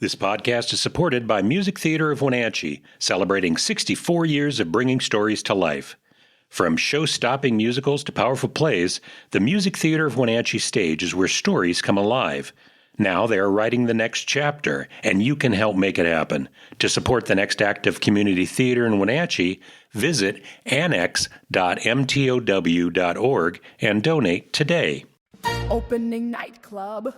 This podcast is supported by Music Theater of Wenatchee, celebrating 64 years of bringing stories to life. From show-stopping musicals to powerful plays, the Music Theater of Wenatchee stage is where stories come alive. Now they are writing the next chapter, and you can help make it happen. To support the next act of community theater in Wenatchee, visit annex.mtow.org and donate today. Opening night club.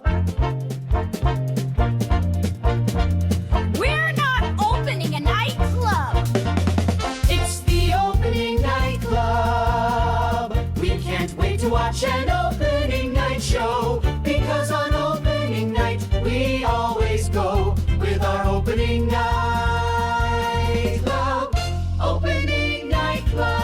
We're not opening a nightclub. It's the opening night club. We can't wait to watch an opening night show, because on opening night we always go with our opening night club. Opening night club.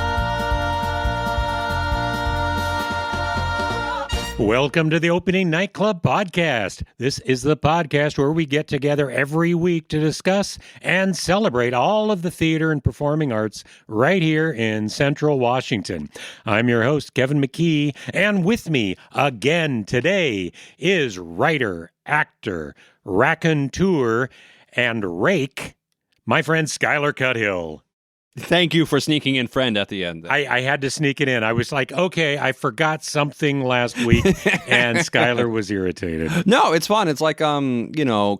Welcome to the Opening Nightclub Podcast. This is the podcast where we get together every week to discuss and celebrate all of the theater and performing arts right here in Central Washington. I'm your host, Kevin McKee, and with me again today is writer, actor, raconteur, and rake, my friend Skyler Cuthill. Thank you for sneaking in friend at the end. I had to sneak it in. I was like, okay, I forgot something last week, and Skyler was irritated. No, it's fun. It's like,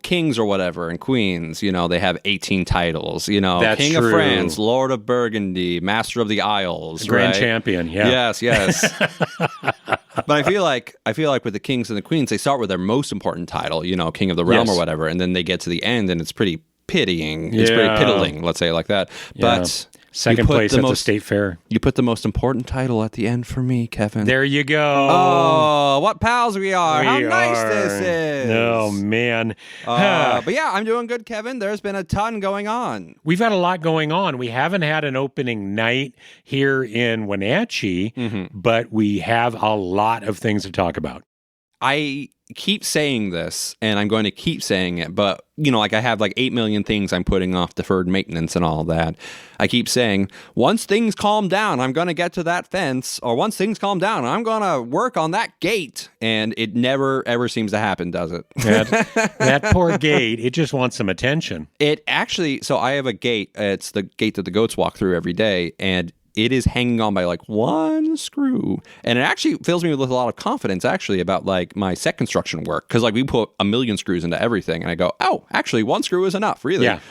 kings or whatever and queens, they have 18 titles, That's King true. of France, Lord of Burgundy, Master of the Isles, Grand right? champion, yeah. Yes. But I feel like with the kings and the queens, they start with their most important title, King of the Realm or whatever, and then they get to the end and it's pretty pitying. It's pretty piddling, let's say it like that. Yeah. But second place at the state fair. You put the most important title at the end for me, Kevin. There you go. Oh, what pals we are. How nice this is. Oh, man. But yeah, I'm doing good, Kevin. There's been a ton going on. We've had a lot going on. We haven't had an opening night here in Wenatchee, but we have a lot of things to talk about. I keep saying this, and I'm going to keep saying it, but, I have 8 million things I'm putting off deferred maintenance and all that. I keep saying, once things calm down, I'm going to get to that fence, or once things calm down, I'm going to work on that gate. And it never, ever seems to happen, does it? That poor gate, it just wants some attention. It actually, so I have a gate. It's the gate that the goats walk through every day, and it is hanging on by one screw. And it actually fills me with a lot of confidence, actually, about my set construction work. Because we put a million screws into everything. And I go, oh, actually, one screw is enough, really. Yeah.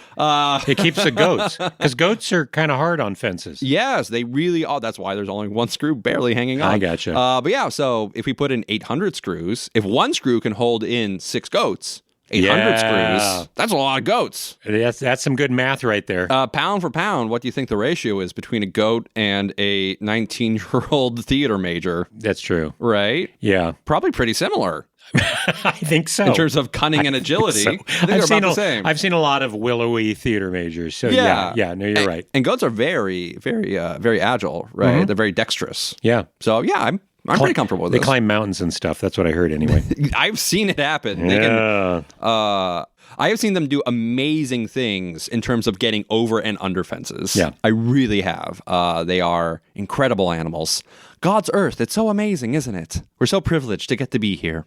It keeps the goats. Because goats are kind of hard on fences. Yes, they really are. That's why there's only one screw barely hanging on. I gotcha. But yeah, so if we put in 800 screws, if one screw can hold in 6 goats, 800 screws, that's a lot of goats. That's some good math right there. Pound for pound, what do you think the ratio is between a goat and a 19-year-old theater major? That's true. Right? Yeah. Probably pretty similar. I think so. In terms of cunning and agility, I think they're about the same. I've seen a lot of willowy theater majors. So yeah, no, you're right. And goats are very, very, very agile, right? Mm-hmm. They're very dexterous. Yeah. So yeah, I'm pretty comfortable with this. They climb mountains and stuff. That's what I heard anyway. I've seen it happen. Yeah. I have seen them do amazing things in terms of getting over and under fences. Yeah. I really have. They are incredible animals. God's earth, it's so amazing, isn't it? We're so privileged to get to be here.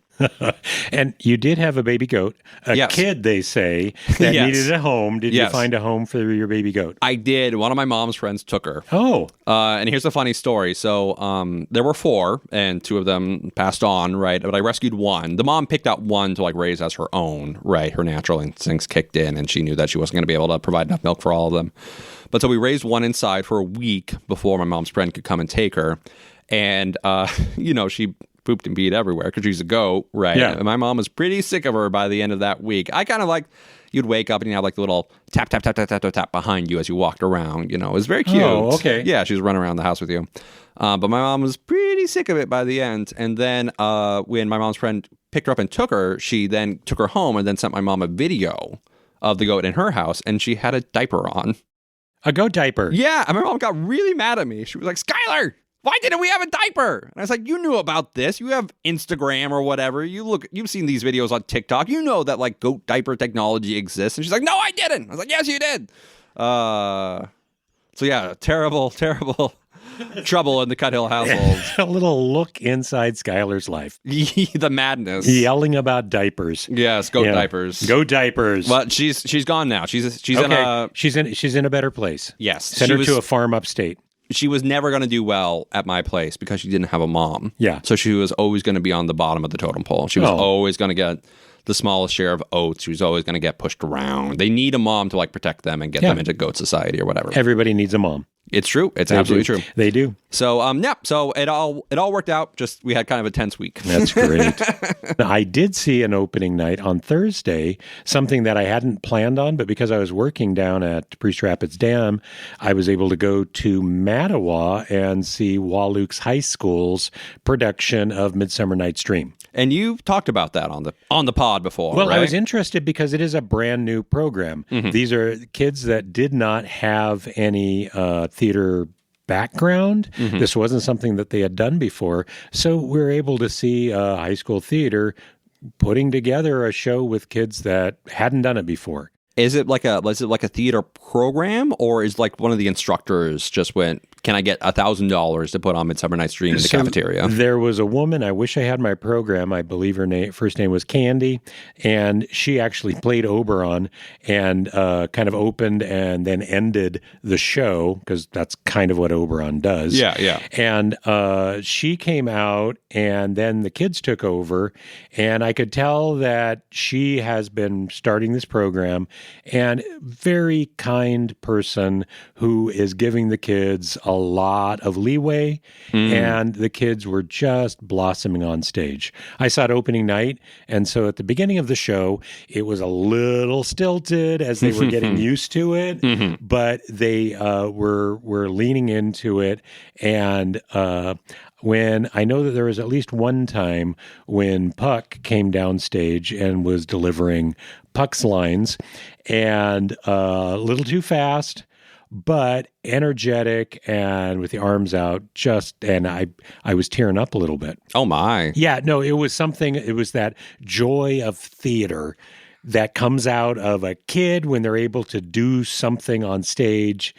And you did have a baby goat, a kid, they say, that needed a home. Did you find a home for your baby goat? I did. One of my mom's friends took her. Oh. And here's a funny story. So there were 4, and 2 of them passed on, right? But I rescued one. The mom picked out one to raise as her own, right? Her natural instincts kicked in, and she knew that she wasn't going to be able to provide enough milk for all of them. But so we raised one inside for a week before my mom's friend could come and take her. And, she pooped and peed everywhere because she's a goat, right? Yeah. And my mom was pretty sick of her by the end of that week. I kind of you'd wake up and you have the little tap, tap, tap, tap, tap, tap, tap behind you as you walked around. It was very cute. Oh, okay. Yeah, she was running around the house with you. But my mom was pretty sick of it by the end. And then when my mom's friend picked her up and took her, she then took her home and then sent my mom a video of the goat in her house, and she had a diaper on. A goat diaper? Yeah, and my mom got really mad at me. She was like, Skyler, why didn't we have a diaper? And I was like, you knew about this. You have Instagram or whatever. You've seen these videos on TikTok. You know that goat diaper technology exists. And she's like, no, I didn't. I was like, yes, you did. So yeah, terrible, terrible trouble in the Cuthill household. A little look inside Skyler's life. The madness. Yelling about diapers. Yes, go diapers. Go diapers. Well, she's gone now. She's okay. She's in a better place. Yes. Send her to a farm upstate. She was never going to do well at my place because she didn't have a mom. Yeah. So she was always going to be on the bottom of the totem pole. She was always going to get the smallest share of oats. She was always going to get pushed around. They need a mom to protect them and get them into goat society or whatever. Everybody needs a mom. It's true. It's absolutely true. They do. So so it all worked out. Just we had kind of a tense week. That's great. Now, I did see an opening night on Thursday, something that I hadn't planned on, but because I was working down at Priest Rapids Dam, I was able to go to Mattawa and see Wahluke High School's production of Midsummer Night's Dream. And you talked about that on the pod before. Well, right? I was interested because it is a brand new program. Mm-hmm. These are kids that did not have any theater background. Mm-hmm. This wasn't something that they had done before. So we were able to see high school theater putting together a show with kids that hadn't done it before. Is it like a theater program, or is one of the instructors just went, can I get $1,000 to put on Midsummer Night's Dream in the cafeteria? There was a woman, I wish I had my program, I believe her first name was Candy, and she actually played Oberon and kind of opened and then ended the show, because that's kind of what Oberon does. Yeah. And she came out, and then the kids took over, and I could tell that she has been starting this program, and very kind person who is giving the kids a lot of leeway, and the kids were just blossoming on stage. I saw it opening night, and so at the beginning of the show, it was a little stilted as they were getting used to it, but they were leaning into it, and when I know that there was at least one time when Puck came downstage and was delivering Puck's lines, and a little too fast, but energetic and with the arms out, and I was tearing up a little bit. Oh my. Yeah, no, it was that joy of theater that comes out of a kid when they're able to do something on stage.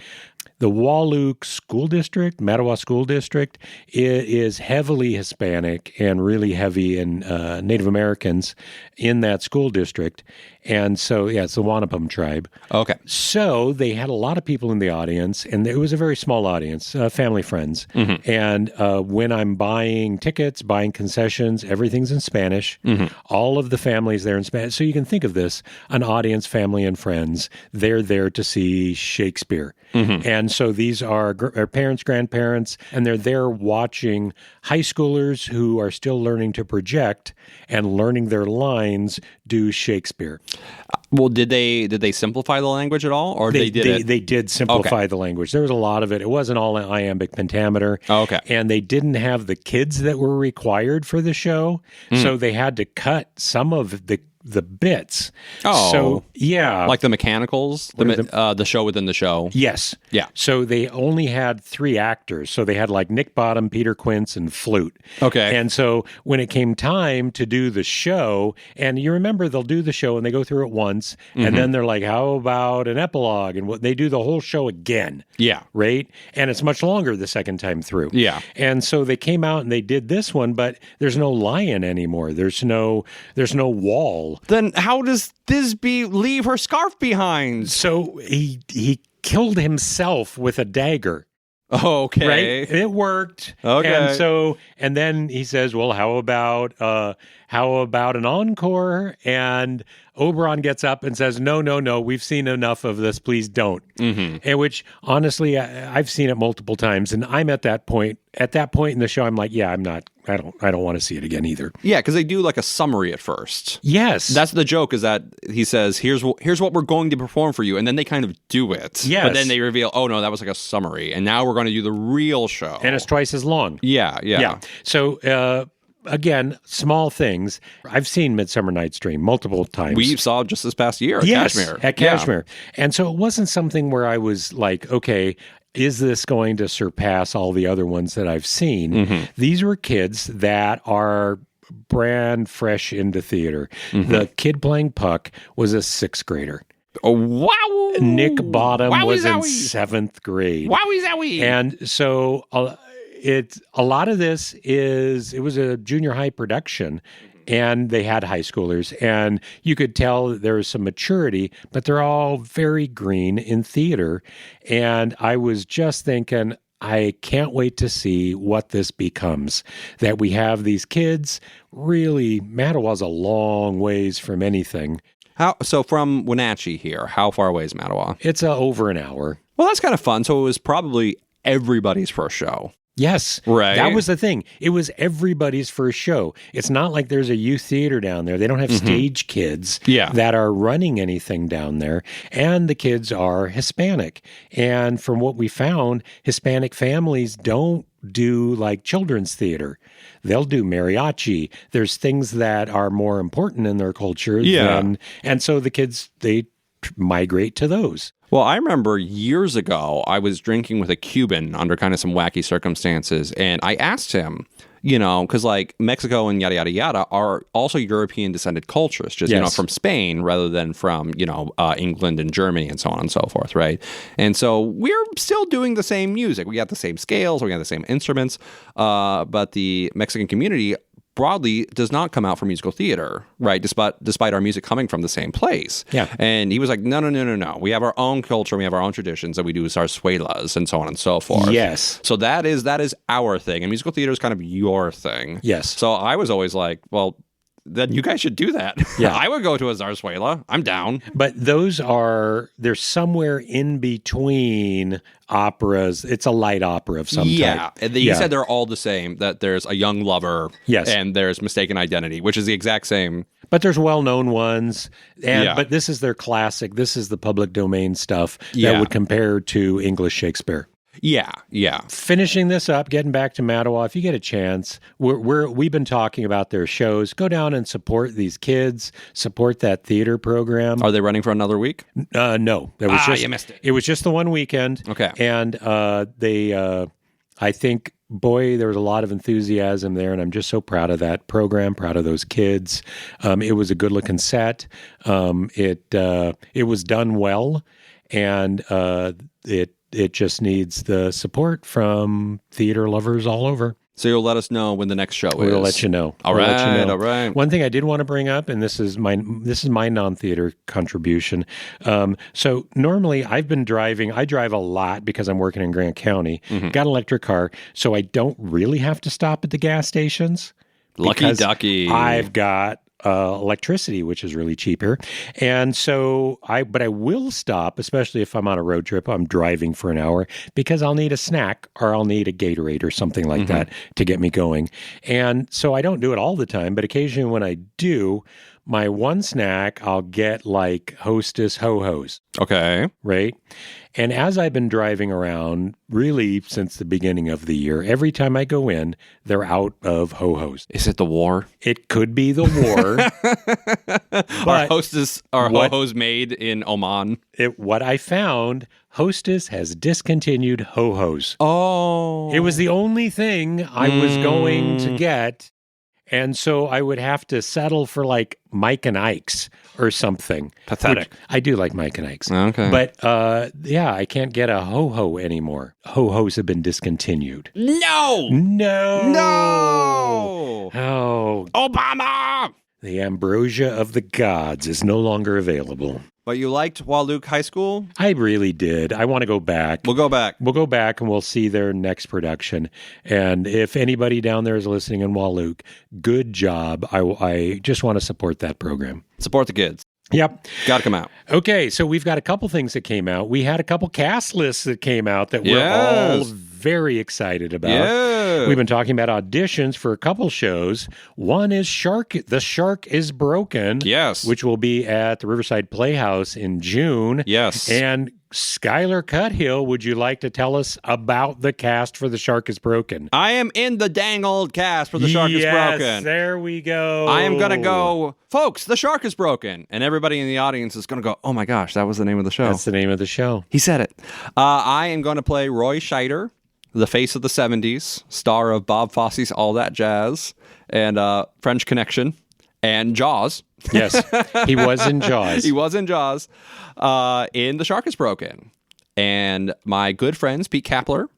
The Wahluke School District, Mattawa School District, is heavily Hispanic and really heavy in Native Americans in that school district. And so, it's the Wanapum tribe. Okay. So they had a lot of people in the audience, and it was a very small audience, family friends. Mm-hmm. And when I'm buying tickets, buying concessions, everything's in Spanish. Mm-hmm. All of the families there in Spanish. So you can think of this, an audience, family, and friends. They're there to see Shakespeare. Mm-hmm. And so these are parents, grandparents, and they're there watching high schoolers who are still learning to project and learning their lines do Shakespeare. Well, did they simplify the language at all, or they did simplify the language. There was a lot of it. It wasn't all iambic pentameter. Oh, okay. And they didn't have the kids that were required for the show, so they had to cut some of the bits. Oh. So, yeah. Like the mechanicals, the show within the show. Yes. Yeah. So they only had 3 actors. So they had Nick Bottom, Peter Quince, and Flute. Okay. And so when it came time to do the show, and you remember they'll do the show and they go through it once, and then they're like, how about an epilogue? And they do the whole show again. Yeah. Right? And it's much longer the second time through. Yeah. And so they came out and they did this one, but there's no lion anymore. There's no wall. Then how does Thisbe leave her scarf behind? So he killed himself with a dagger. Okay. Right? It worked. Okay. And then he says, well, how about an encore? And Oberon gets up and says, no, we've seen enough of this. Please don't. Mm-hmm. And which, honestly, I've seen it multiple times. And I'm at that point. At that point in the show, I'm like, I don't want to see it again either. Yeah, because they do a summary at first. Yes. That's the joke, is that he says, here's what we're going to perform for you. And then they kind of do it. Yes. But then they reveal, oh, no, that was a summary. And now we're going to do the real show. And it's twice as long. Yeah. So, again, small things. I've seen Midsummer Night's Dream multiple times. We saw it just this past year at Kashmir. At Kashmir. Yeah. And so it wasn't something where I was like, okay, is this going to surpass all the other ones that I've seen? Mm-hmm. These were kids that are brand fresh into theater. Mm-hmm. The kid playing Puck was a 6th grader. Oh, wow. Nick Bottom was in Wowie-zowie. 7th grade. Wowie zowie. And so a lot of this it was a junior high production, and they had high schoolers, and you could tell that there was some maturity, but they're all very green in theater. And I was just thinking, I can't wait to see what this becomes, that we have these kids. Really, Mattawa's a long ways from anything. So from Wenatchee here, how far away is Mattawa? It's over an hour. Well, that's kind of fun. So it was probably everybody's first show. Yes. Right. That was the thing. It was everybody's first show. It's not like there's a youth theater down there. They don't have stage kids that are running anything down there. And the kids are Hispanic. And from what we found, Hispanic families don't do like children's theater. They'll do mariachi. There's things that are more important in their culture. And so the kids, they migrate to those. Well, I remember years ago, I was drinking with a Cuban under kind of some wacky circumstances, and I asked him, because like Mexico and yada, yada, yada are also European descended cultures, just, from Spain rather than from, England and Germany and so on and so forth, right? And so we're still doing the same music. We got the same scales, we got the same instruments, but the Mexican community broadly does not come out from musical theater, right? Despite our music coming from the same place. Yeah. And he was like, no. We have our own culture, we have our own traditions, and we do zarzuelas and so on and so forth. Yes. So that is our thing. And musical theater is kind of your thing. Yes. So I was always like, well, then you guys should do that. Yeah. I would go to a zarzuela. I'm down. But they're somewhere in between operas. It's a light opera of some type. And you said they're all the same, that there's a young lover and there's mistaken identity, which is the exact same. But there's well-known ones. But this is their classic. This is the public domain stuff that would compare to English Shakespeare. Yeah. Finishing this up, getting back to Mattawa, if you get a chance, we've been talking about their shows. Go down and support these kids, support that theater program. Are they running for another week? No. You missed it. It was just the one weekend. Okay. And I think, boy, there was a lot of enthusiasm there, and I'm just so proud of that program, proud of those kids. It was a good-looking set. It was done well, and it just needs the support from theater lovers all over. So you'll let us know when the next show is. We'll let you know. All right. One thing I did want to bring up, and this is my non-theater contribution. So normally I drive a lot because I'm working in Grant County. Got an electric car, so I don't really have to stop at the gas stations. Lucky ducky. I've got electricity, which is really cheaper. And so I will stop, especially if I'm on a road trip, I'm driving for an hour, because I'll need a snack or I'll need a Gatorade or something like that to get me going. And so I don't do it all the time, but occasionally when I do, my one snack, I'll get like Hostess Ho-Hos. Okay. Right? And as I've been driving around, really since the beginning of the year, every time I go in, they're out of Ho-Hos. Is it the war? It could be the war. Our Ho-Hos made in Oman. What I found, Hostess has discontinued Ho-Hos. Oh. It was the only thing I was going to get. And so I would have to settle for like Mike and Ike's or something. Pathetic. I do like Mike and Ike's. Okay. But I can't get a Ho-Ho anymore. Ho-Hos have been discontinued. No! Oh. Obama! The ambrosia of the gods is no longer available. But you liked Wahluke High School? I really did. I want to go back. We'll go back. We'll go back and we'll see their next production. And if anybody down there is listening in Wahluke, good job. I just want to support that program. Support the kids. Yep. Got to come out. Okay, so we've got a couple things that came out. We had a couple cast lists that came out that we're all very excited about. Yeah. We've been talking about auditions for a couple shows. One is The Shark is Broken. Yes. Which will be at the Riverside Playhouse in June. Yes. And Skyler Cuthill, would you like to tell us about the cast for The Shark is Broken? I am in the dang old cast for The Shark is Broken. Yes, there we go. I am going to go, folks, The Shark is Broken. And everybody in the audience is going to go, oh my gosh, that was the name of the show. That's the name of the show. He said it. I am going to play Roy Scheider, the face of the 70s, star of Bob Fosse's All That Jazz and French Connection. and Jaws. Yes, he was in Jaws. He was in Jaws. In The Shark is Broken. And my good friends, Pete Kapler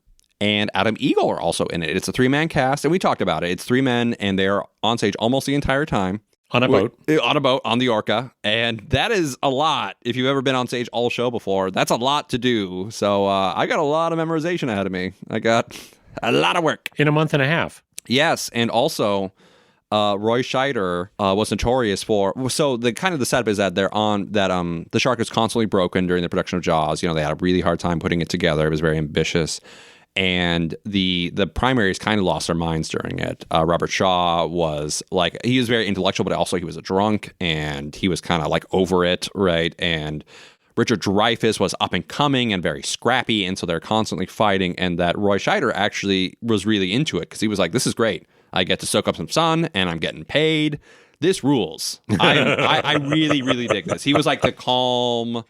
and Adam Eagle, are also in it. It's a 3-man cast, and we talked about it. It's 3 men, and they're on stage almost the entire time. On a boat. On a boat, on the Orca. And that is a lot. If you've ever been on stage all show before, that's a lot to do. So I got a lot of memorization ahead of me. I got a lot of work. In a month and a half. Yes, and also Roy Scheider was notorious for. So the setup is that they're on that. The Shark is constantly broken during the production of Jaws. You know, they had a really hard time putting it together. It was very ambitious, and the primaries kind of lost their minds during it. Robert Shaw was like, he was very intellectual, but also he was a drunk, and he was kind of like over it, right? And Richard Dreyfuss was up and coming and very scrappy, and so they're constantly fighting. And that Roy Scheider actually was really into it because he was like, "This is great. I get to soak up some sun, and I'm getting paid. This rules. I really, really dig this." He was like the calm.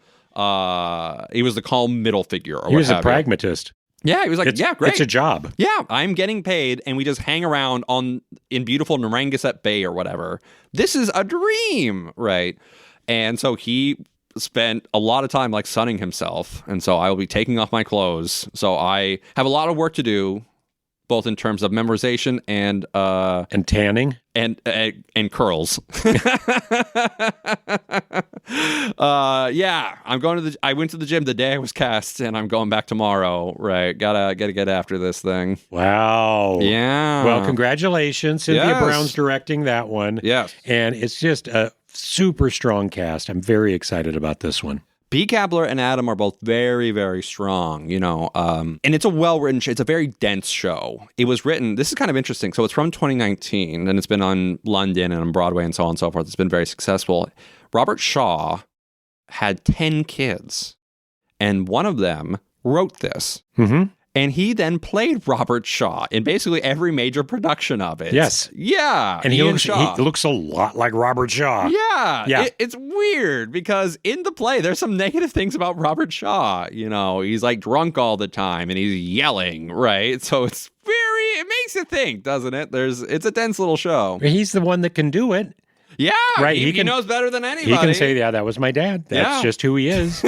He was the calm middle figure. Or he was a pragmatist. Yeah, he was like, "Yeah, great. It's a job. Yeah, I'm getting paid, and we just hang around in beautiful Narragansett Bay or whatever. This is a dream, right?" And so he spent a lot of time like sunning himself, and so I will be taking off my clothes. So I have a lot of work to do, both in terms of memorization and tanning and curls. Yeah, I'm going to I went to the gym the day I was cast, and I'm going back tomorrow. Right, gotta get after this thing. Wow. Yeah. Well, congratulations, Cynthia Brown's directing that one. Yes, and it's just a super strong cast. I'm very excited about this one. Pete Kapler and Adam are both very, very strong, you know, and it's a well-written show. It's a very dense show. It was written, this is kind of interesting. So it's from 2019, and it's been on London and on Broadway and so on and so forth. It's been very successful. Robert Shaw had 10 kids, and one of them wrote this. Mm-hmm. And he then played Robert Shaw in basically every major production of it. Yes. Yeah. And he looks a lot like Robert Shaw. Yeah. It's weird because in the play, there's some negative things about Robert Shaw. You know, he's like drunk all the time and he's yelling, right? So it makes you think, doesn't it? It's a dense little show. He's the one that can do it. Yeah. Right. He knows better than anybody. He can say, yeah, that was my dad. That's just who he is.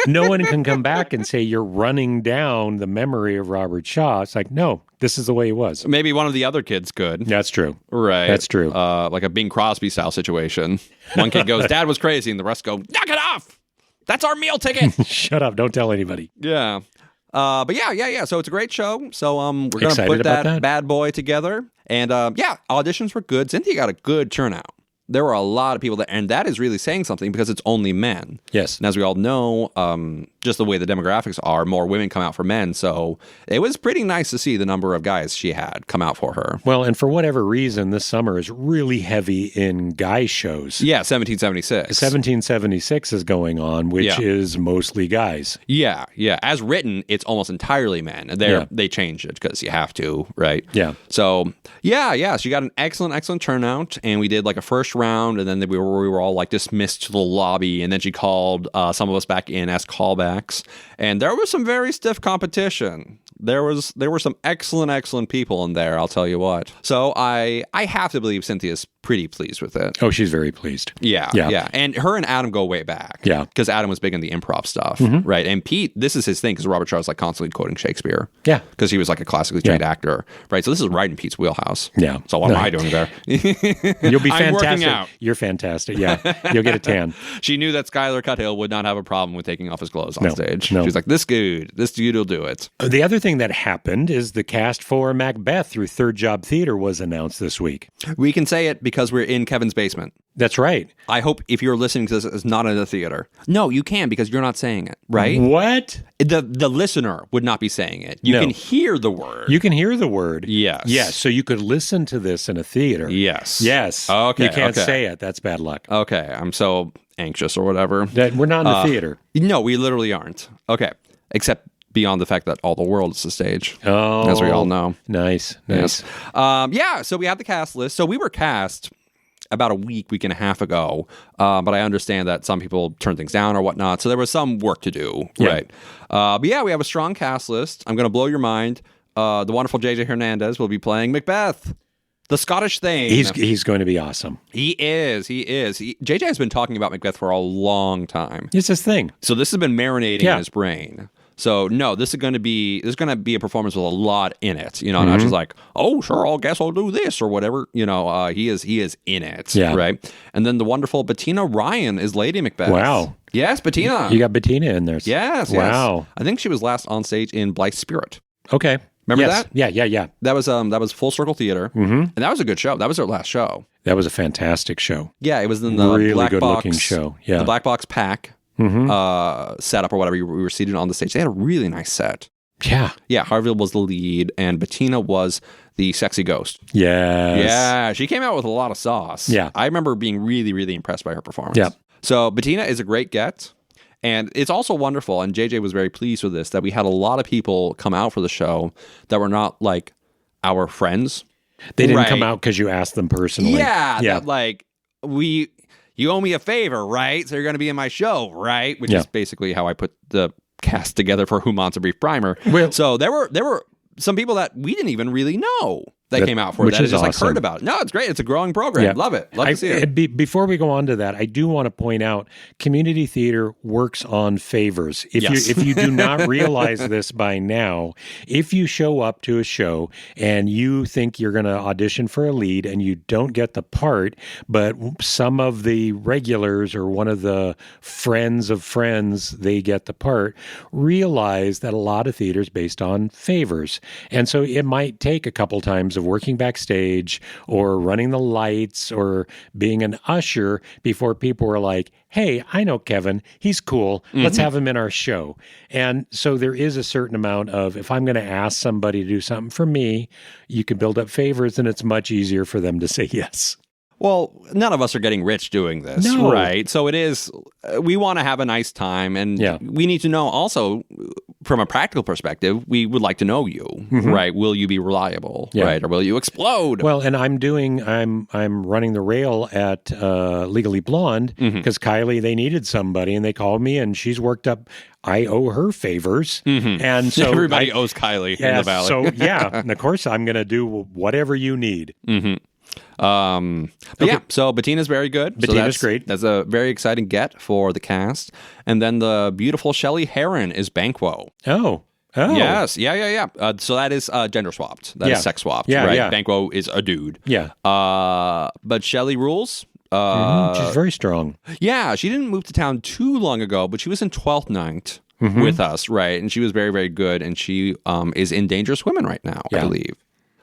No one can come back and say you're running down the memory of Robert Shaw. It's like, no, this is the way he was. Maybe one of the other kids could. That's true. Right. That's true. Like a Bing Crosby style situation. One kid goes, "Dad was crazy," and the rest go, "Knock it off. That's our meal ticket." Shut up. Don't tell anybody. Yeah. But yeah. So it's a great show. So we're going to put that bad boy together. And auditions were good. Cynthia got a good turnout. There were a lot of people there, and that is really saying something because it's only men. Yes. And as we all know, just the way the demographics are, more women come out for men. So it was pretty nice to see the number of guys she had come out for her. Well, and for whatever reason, this summer is really heavy in guy shows. Yeah, 1776. 1776 is going on, which is mostly guys. Yeah. As written, it's almost entirely men. They changed it because you have to, right? Yeah. So, she got an excellent turnout, and we did like a first round, and then we were all like dismissed to the lobby, and then she called some of us back in as callbacks, and there was some very stiff competition. There were some excellent people in there, I'll tell you what. So I have to believe Cynthia's pretty pleased with it. Oh, she's very pleased. Yeah. And her and Adam go way back. Yeah. Because Adam was big in the improv stuff, right? And Pete, this is his thing, because Robert Shaw was like constantly quoting Shakespeare. Yeah. Because he was like a classically trained actor, right? So this is right in Pete's wheelhouse. Yeah. So what am I doing there? You'll be fantastic. I'm working out. You're fantastic. Yeah. You'll get a tan. She knew that Skyler Cuthill would not have a problem with taking off his clothes on stage. No. She was like, this dude will do it. The other thing that happened is the cast for Macbeth through Third Job Theater was announced this week. We can say it because we're in Kevin's basement. That's right. I hope if you're listening to this, it's not in the theater. No, you can because you're not saying it, right? What? The listener would not be saying it. You can hear the word. You can hear the word. Yes. Yes. So you could listen to this in a theater. Yes. Yes. Okay. You can't say it. That's bad luck. Okay. I'm so anxious or whatever. We're not in the theater. No, we literally aren't. Okay. Except beyond the fact that all the world is the stage. Oh. As we all know. Nice. Yes. So we have the cast list. So we were cast about a week and a half ago, but I understand that some people turn things down or whatnot, so there was some work to do, right? But we have a strong cast list. I'm going to blow your mind. The wonderful J.J. Hernandez will be playing Macbeth. The Scottish Thane. He's going to be awesome. He is. JJ has been talking about Macbeth for a long time. It's his thing. So this has been marinating in his brain. So no, this is going to be a performance with a lot in it. Not just like, oh sure, I guess I'll do this or whatever. He is in it. Yeah. Right. And then the wonderful Bettina Ryan is Lady Macbeth. Wow. Yes, Bettina. You got Bettina in there. Yes. Wow. I think she was last on stage in Blythe Spirit. Okay. Remember that? Yeah. That was Full Circle Theater, and that was a good show. That was her last show. That was a fantastic show. Yeah, it was in the really black good box looking show. Yeah, the black box pack setup or whatever. We were seated on the stage. They had a really nice set. Yeah. Harville was the lead, and Bettina was the sexy ghost. Yes. Yeah, she came out with a lot of sauce. Yeah, I remember being really, really impressed by her performance. Yeah. So Bettina is a great get. And it's also wonderful, and JJ was very pleased with this, that we had a lot of people come out for the show that were not like our friends. They didn't come out because you asked them personally. Yeah. That, like, you owe me a favor, right? So you're going to be in my show, right? Which is basically how I put the cast together for Who Wants a Brief Primer. Well, so there were some people that we didn't even really know that came out for which that. Is just awesome. like heard about it. No, it's great. It's a growing program. Yeah. Love it. Love to see it. Before we go on to that, I do want to point out community theater works on favors. If you do not realize this by now, if you show up to a show and you think you're going to audition for a lead and you don't get the part, but some of the regulars or one of the friends of friends, they get the part, realize that a lot of theater is based on favors. And so it might take a couple times of working backstage or running the lights or being an usher before people were like, hey, I know Kevin. He's cool. Let's have him in our show. And so there is a certain amount of, if I'm going to ask somebody to do something for me, you can build up favors and it's much easier for them to say yes. Well, none of us are getting rich doing this, right? So it is, we want to have a nice time, and we need to know also, from a practical perspective, we would like to know you, right? Will you be reliable, right? Or will you explode? Well, and I'm running the rail at Legally Blonde because Kylie, they needed somebody, and they called me, and she's worked up. I owe her favors, and so everybody owes Kylie in the Valley. So and of course, I'm going to do whatever you need. So Bettina's very good. Bettina's great. That's a very exciting get for the cast. And then the beautiful Shelley Heron is Banquo. Oh. Yes. Yeah. So that is gender swapped. That is sex swapped. Yeah, right? yeah. Banquo is a dude. Yeah. But Shelley rules. She's very strong. Yeah. She didn't move to town too long ago, but she was in 12th Night with us, right? And she was very, very good. And she is in Dangerous Women right now, I believe.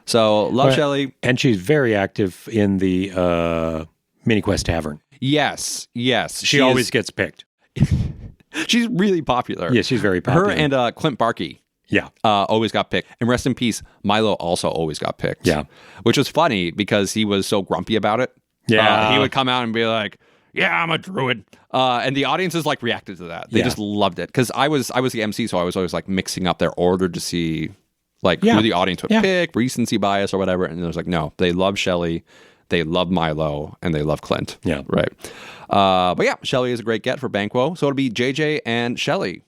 So, love Shelley. And she's very active in the Mini Quest Tavern. Yes. She always gets picked. She's really popular. Yeah, she's very popular. Her and Clint Barkey. Yeah. Always got picked. And rest in peace, Milo also always got picked. Yeah. Which was funny because he was so grumpy about it. Yeah. He would come out and be like, yeah, I'm a druid. And the audiences like reacted to that. They just loved it. Because I was the MC, so I was always like mixing up their order to see who the audience would pick, recency bias or whatever. And it was like, no, they love Shelley, they love Milo, and they love Clint. Yeah. Right. But yeah, Shelley is a great get for Banquo. So it'll be JJ and Shelley.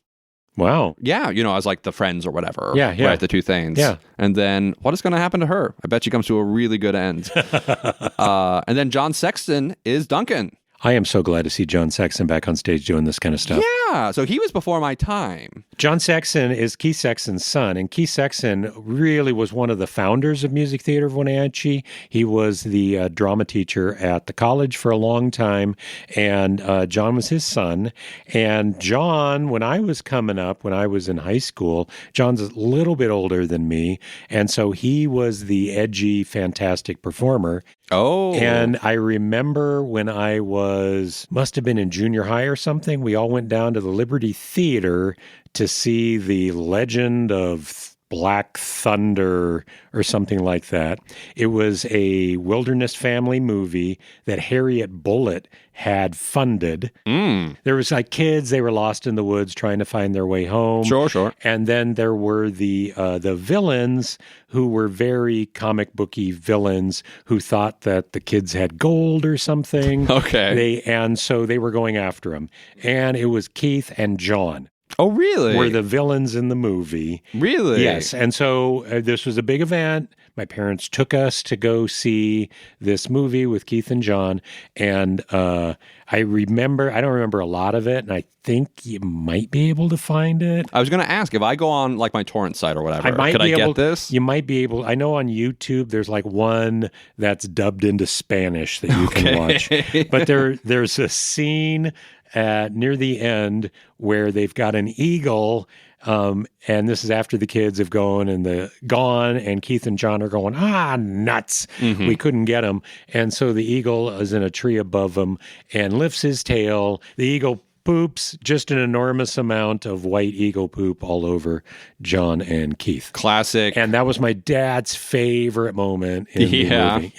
Wow. Yeah, as like the friends or whatever. Yeah. Right, the two things. Yeah. And then what is going to happen to her? I bet she comes to a really good end. And then John Sexton is Duncan. I am so glad to see John Sexton back on stage doing this kind of stuff. Yeah, so he was before my time. John Sexton is Keith Sexton's son, and Keith Sexton really was one of the founders of Music Theater of Wenatchee. He was the drama teacher at the college for a long time, and John was his son. And John, when I was coming up, when I was in high school, John's a little bit older than me, and so he was the edgy, fantastic performer. Oh. And I remember when I must have been in junior high or something, we all went down to the Liberty Theater to see the Legend of Black Thunder or something like that. It was a wilderness family movie that Harriet Bullitt had funded. There was like kids, they were lost in the woods trying to find their way home. Sure. And then there were the villains who were very comic booky villains who thought that the kids had gold or something. Okay. And so they were going after them. And it was Keith and John. Oh, really? Were the villains in the movie. Really? Yes. And so this was a big event. my parents took us to go see this movie with Keith and John. And I don't remember a lot of it. And I think you might be able to find it. I was going to ask, if I go on like my torrent site or whatever, could I get this? You might be able. I know on YouTube there's like one that's dubbed into Spanish that you can watch. But there's a scene near the end where they've got an eagle, and this is after the kids have gone, and Keith and John are going, nuts. Mm-hmm. We couldn't get him. And so the eagle is in a tree above them and lifts his tail. The eagle poops just an enormous amount of white eagle poop all over John and Keith. Classic. And that was my dad's favorite moment in the movie.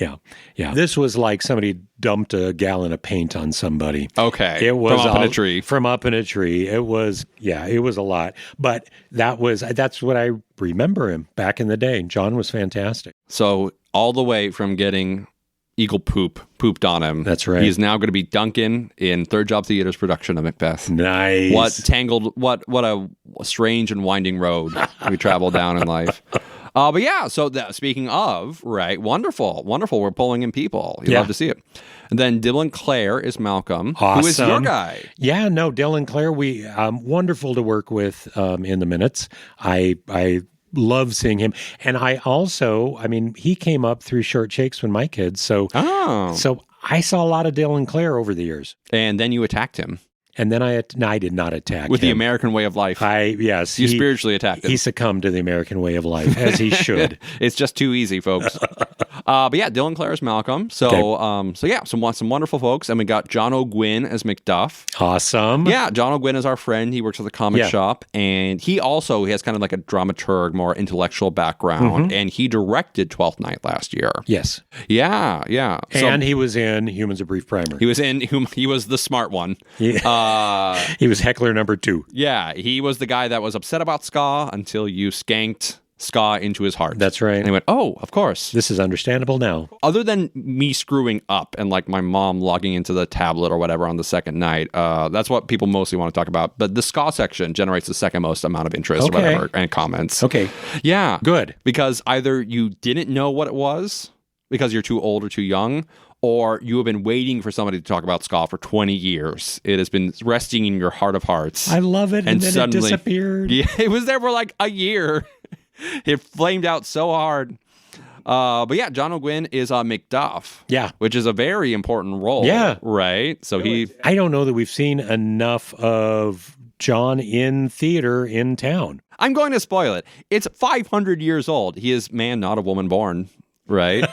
Yeah. This was like somebody dumped a gallon of paint on somebody. Okay. It was from up in a tree. From up in a tree. It was a lot. But that's what I remember him back in the day. John was fantastic. So all the way from getting eagle pooped on him. That's right. He's now going to be Duncan in Third Job Theater's production of Macbeth. Nice. What a strange and winding road we travel down in life. But yeah, so speaking of, right, wonderful. We're pulling in people. You love to see it. And then Dylan Clare is Malcolm, awesome. Who is your guy. Yeah, no, Dylan Clare, we wonderful to work with in the minutes. I love seeing him. And he came up through Short Shakes when my kids. So I saw a lot of Dylan Clare over the years. And then you attacked him. And then I did not attack with him. the American way of life. You spiritually attacked him. He succumbed to the American way of life, as he should. It's just too easy, folks. But yeah, Dylan Clare is Malcolm. So some wonderful folks, and we got John O'Gwyn as Macduff. Awesome. Yeah, John O'Gwyn is our friend. He works at the comic shop, and he has kind of like a dramaturg, more intellectual background, and he directed Twelfth Night last year. Yes. Yeah. And he was in Humans: A Brief Primer. He was the smart one. Yeah. He was heckler number 2. Yeah, he was the guy that was upset about ska until you skanked ska into his heart. That's right. And he went, oh, of course. This is understandable now. Other than me screwing up and like my mom logging into the tablet or whatever on the second night, that's what people mostly want to talk about. But the ska section generates the second most amount of interest or whatever, and comments. Okay. Yeah. Good. Because either you didn't know what it was because you're too old or too young, or you have been waiting for somebody to talk about ska for 20 years. It has been resting in your heart of hearts. I love it. And then suddenly, it disappeared. Yeah, it was there for like a year. It flamed out so hard. But yeah, John O'Gwyn is Macduff. Yeah. Which is a very important role. Yeah. Right? So I don't know that we've seen enough of John in theater in town. I'm going to spoil it. It's 500 years old. He is man, not a woman born. Right?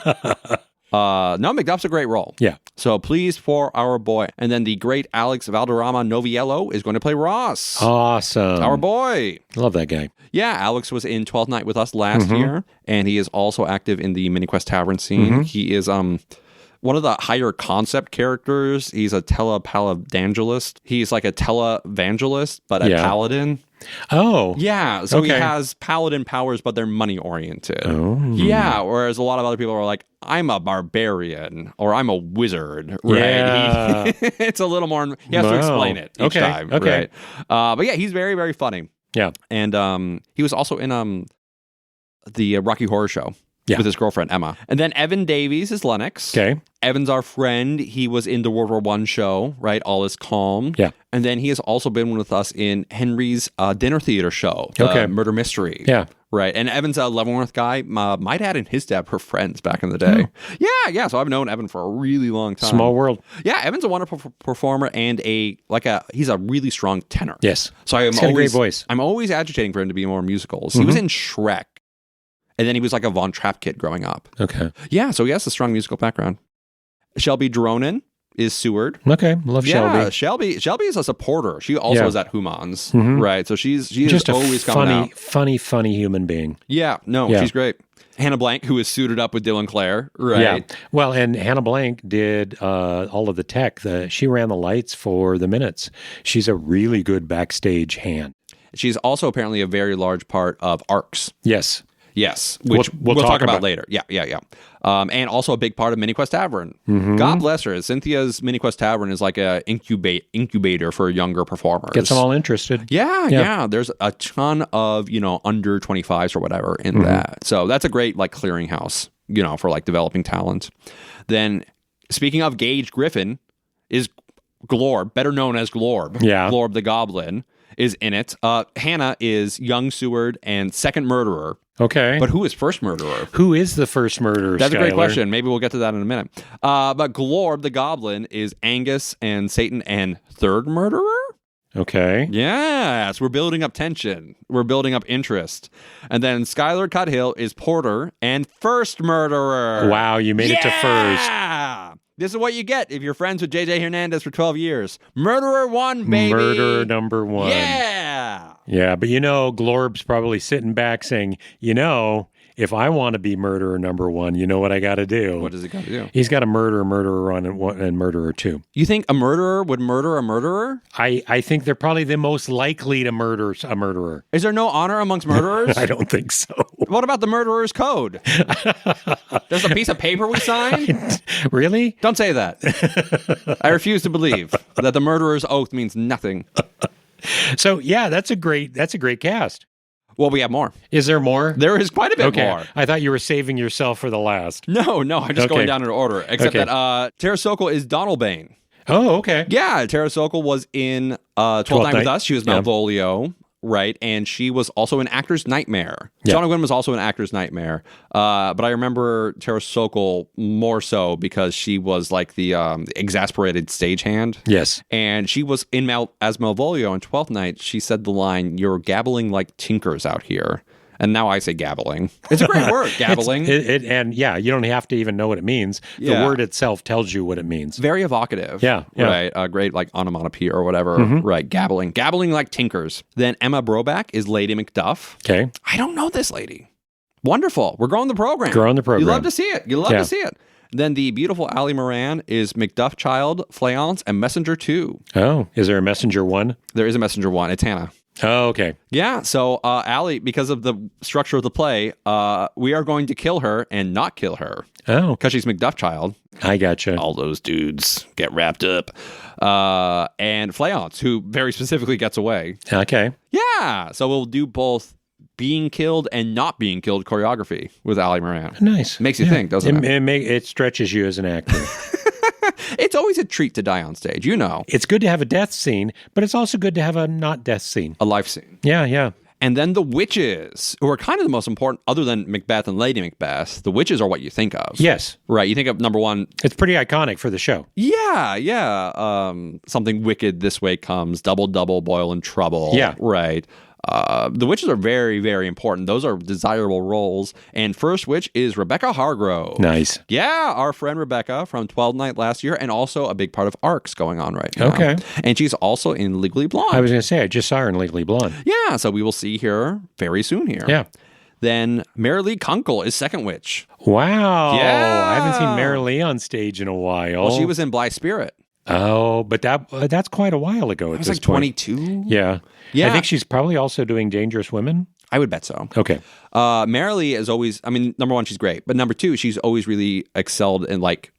No, Macduff's a great role. Yeah. So please for our boy. And then the great Alex Valderrama Noviello is going to play Ross. Awesome. Our boy. Love that guy. Yeah, Alex was in 12th Night with us last year, and he is also active in the MiniQuest Tavern scene. He is one of the higher concept characters. He's a telepalangelist. He's like a televangelist, but a paladin. Oh. Yeah, so he has paladin powers, but they're money-oriented. Oh. Yeah, whereas a lot of other people are like, I'm a barbarian, or I'm a wizard, right? Yeah. It's a little more, he has to explain it each time, right? But yeah, he's very, very funny. Yeah. And he was also in the Rocky Horror Show. With his girlfriend, Emma. And then Evan Davies is Lennox. Okay. Evan's our friend. He was in the World War I show, right? All is Calm. Yeah. And then he has also been with us in Henry's dinner theater show, Murder Mystery. Yeah. Right. And Evan's a Leavenworth guy. My dad and his dad were friends back in the day. Yeah. So I've known Evan for a really long time. Small world. Yeah. Evan's a wonderful performer and he's a really strong tenor. Yes. So He's got a great voice. I'm always agitating for him to be more musicals. He was in Shrek. And then he was like a Von Trapp kid growing up. Okay. Yeah, so he has a strong musical background. Shelby Dronin is Seward. Okay, love Shelby. Yeah, Shelby is a supporter. She also is at Humans, right? So she's just always a coming out. funny human being. Yeah, she's great. Hannah Blank, who is suited up with Dylan Clare, right? Yeah. Well, and Hannah Blank did all of the tech. She ran the lights for the minutes. She's a really good backstage hand. She's also apparently a very large part of ARCS. Yes. Yes, which We'll we'll talk talk about about. later. Yeah. And also a big part of Mini Quest Tavern. Mm-hmm. God bless her. Cynthia's Mini Quest Tavern is like a incubator for younger performers. Gets them all interested. Yeah. There's a ton of, under 25s or whatever in Mm-hmm. that. So that's a great like clearinghouse, for like developing talent. Then speaking of Gage Griffin is Glorb, better known as Glorb. Yeah. Glorb the Goblin is in it. Hannah is young Seward and second murderer. Okay. But who is first murderer? Who is the first murderer, That's a great Skyler? question. Maybe we'll get to that in a minute. But Glorb the Goblin is Angus and Satan and third murderer? Okay. Yes, we're building up tension. We're building up interest. And then Skyler Cuthill is Porter and first murderer. Wow, you made it to first. Yeah! This is what you get if you're friends with JJ Hernandez for 12 years. Murderer 1, baby. Murderer number 1. Yeah. Yeah, but Glorb's probably sitting back saying, if I want to be murderer number 1, you know what I got to do? What does he got to do? He's got to murderer 1 and murderer 2. You think a murderer would murder a murderer? I think they're probably the most likely to murder a murderer. Is there no honor amongst murderers? I don't think so. What about the murderer's code? There's a piece of paper we signed? Really? Don't say that. I refuse to believe that the murderer's oath means nothing. So yeah, that's a great cast. Well, we have more. Is there more? There is quite a bit Okay. more. I thought you were saving yourself for the last. No, I'm just going Okay. down in order. Except Okay. that Tara Sokol is Donald Bane. Oh, okay. Yeah, Tara Sokol was in 12th Night with Us. She was Yeah. Malvolio, right? And she was also an Actor's Nightmare. Yeah. John Gwynn was also an Actor's Nightmare. But I remember Tara Sokol more so because she was like the exasperated stagehand. Yes. And she was as Malvolio in 12th Night. She said the line, "You're gabbling like tinkers out here." And now I say gabbling. It's a great word, gabbling. And yeah, you don't have to even know what it means. Yeah. The word itself tells you what it means. Very evocative. Yeah. Right. A great like onomatopoeia or whatever. Right. Gabbling like tinkers. Then Emma Broback is Lady Macduff. Okay. I don't know this lady. Wonderful. We're growing the program. Growing the program. You love to see it. Yeah. To see it. Then the beautiful Ali Moran is Macduff Child, Fleance, and Messenger 2. Oh, is there a messenger 1? There is a Messenger 1. It's Hannah. Oh, okay. Yeah, so Allie, because of the structure of the play, we are going to kill her and not kill her Oh, because she's Macduff Child. I gotcha. All those dudes get wrapped up. And Fleance, who very specifically gets away. Okay. Yeah, so we'll do both being killed and not being killed choreography with Ali Moran. Nice. Makes you think, doesn't it? It stretches you as an actor. It's always a treat to die on stage, It's good to have a death scene, but it's also good to have a not death scene. a life scene. Yeah. And then the witches, who are kind of the most important, other than Macbeth and Lady Macbeth, the witches are what you think of. Yes. Right, you think of number one, It's pretty iconic for the show. yeah. Something wicked this way comes, double, boil and trouble. Yeah. Right. The witches are very, very important. Those are desirable roles. And first witch is Rebecca Hargrove. Nice. Yeah, our friend Rebecca from 12th Night last year, and also a big part of ARCs going on right now. Okay. And she's also in Legally Blonde. I was going to say, I just saw her in Legally Blonde. Yeah, so we will see her very soon here. Yeah. Then Mary Lee Kunkel is second witch. Wow. Yeah. I haven't seen Mary Lee on stage in a while. Well, she was in Blithe Spirit. Oh, but that's quite a while ago at It was this like point. 22. Yeah. Yeah. I think she's probably also doing Dangerous Women. I would bet so. Okay. Mary Lee is always, number one, she's great. But number two, she's always really excelled in like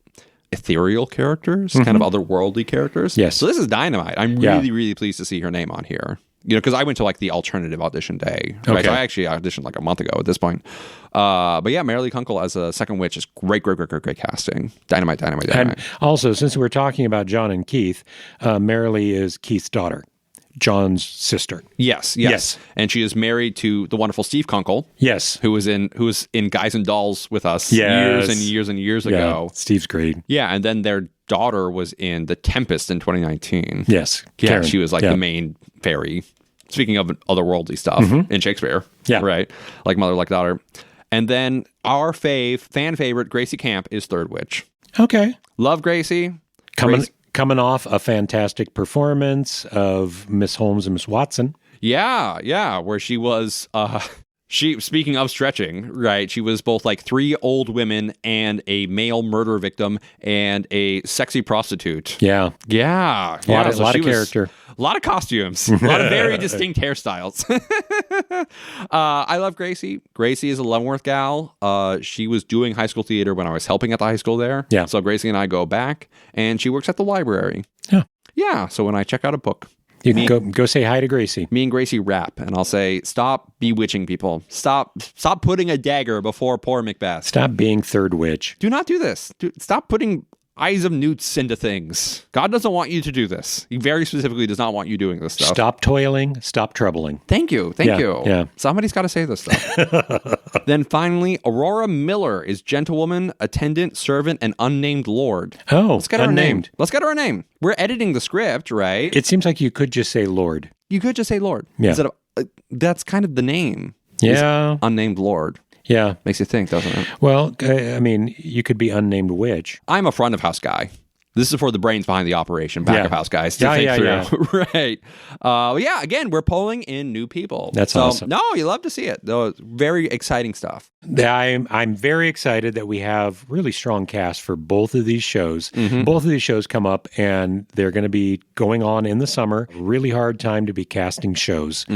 ethereal characters, kind of otherworldly characters. Yes. So this is dynamite. I'm Yeah. really, really pleased to see her name on here. Because I went to like the alternative audition day. Right? Okay. So I actually auditioned like a month ago at this point. But yeah, Mary Lee Kunkel as a second witch is great casting. Dynamite. And also, since we're talking about John and Keith, Mary Lee is Keith's daughter, John's sister. Yes. Yes. And she is married to the wonderful Steve Kunkel, Yes. who was in Guys and Dolls with us Yes. years and years Yeah. ago. Steve's great. Yeah, and then their daughter was in The Tempest in 2019. Yes. Yeah, Karen. she was like Yeah. the main fairy. Speaking of otherworldly stuff in Shakespeare. Yeah. Right. Like mother, like daughter. And then our fan favorite, Gracie Camp, is third witch. Okay. Love Gracie. Coming off a fantastic performance of Miss Holmes and Miss Watson. Yeah, where she was Speaking of stretching, right? She was both like 3 old women and a male murder victim and a sexy prostitute. Yeah. Yeah. A lot of character. A lot of costumes. A lot of very distinct hairstyles. I love Gracie. Gracie is a Leavenworth gal. She was doing high school theater when I was helping at the high school there. Yeah. So Gracie and I go back, and she works at the library. Yeah. Yeah. So when I check out a book, You can go say hi to Gracie. me and Gracie rap, and I'll say, "Stop bewitching people. Stop putting a dagger before poor Macbeth. Stop being third witch. Do not do this. Stop putting eyes of newts into things. God doesn't want you to do this. He very specifically does not want you doing this stuff. Stop toiling. Stop troubling. Thank you. Yeah. Somebody's got to say this stuff. Then finally, Aurora Miller is gentlewoman, attendant, servant, and unnamed lord. Oh, Let's get her a name. unnamed. Let's get her a name. We're editing the script, right? It seems like you could just say Lord. You could just say Lord. Yeah. Instead of, that's kind of the name. is Yeah. Unnamed Lord. Yeah. Makes you think, doesn't it? Well, I mean, you could be unnamed witch. I'm a front of house guy. This is for the brains behind the operation, back Yeah. of house guys to think Yeah. through. Right. Yeah, again, we're pulling in new people. That's awesome. No, you love to see it. Though, very exciting stuff. I'm very excited that we have really strong cast for both of these shows. Mm-hmm. Both of these shows come up and they're going to be going on in the summer. Really hard time to be casting shows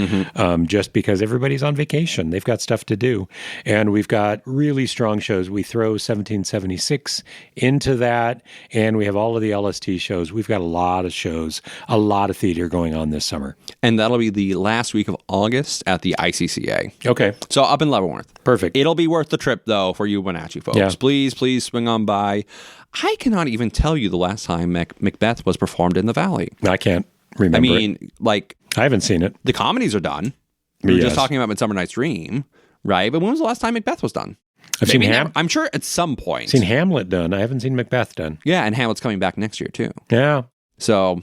just because everybody's on vacation. They've got stuff to do. And we've got really strong shows. We throw 1776 into that, and we have all of the LST shows. We've got a lot of shows, a lot of theater going on this summer. And that'll be the last week of August at the ICCA. Okay, So up in Leavenworth. perfect. It'll be worth the trip, though, for you Wenatchee folks. Yeah. Please swing on by. I cannot even tell you the last time Macbeth was performed in the Valley. I can't remember. I mean, like, I haven't seen it. the comedies are done. We were Yes. just talking about Midsummer Night's Dream, right? But when was the last time Macbeth was done? I've seen I'm sure at some point. seen Hamlet done. I haven't seen Macbeth done. Yeah, and Hamlet's coming back next year, too. Yeah. So,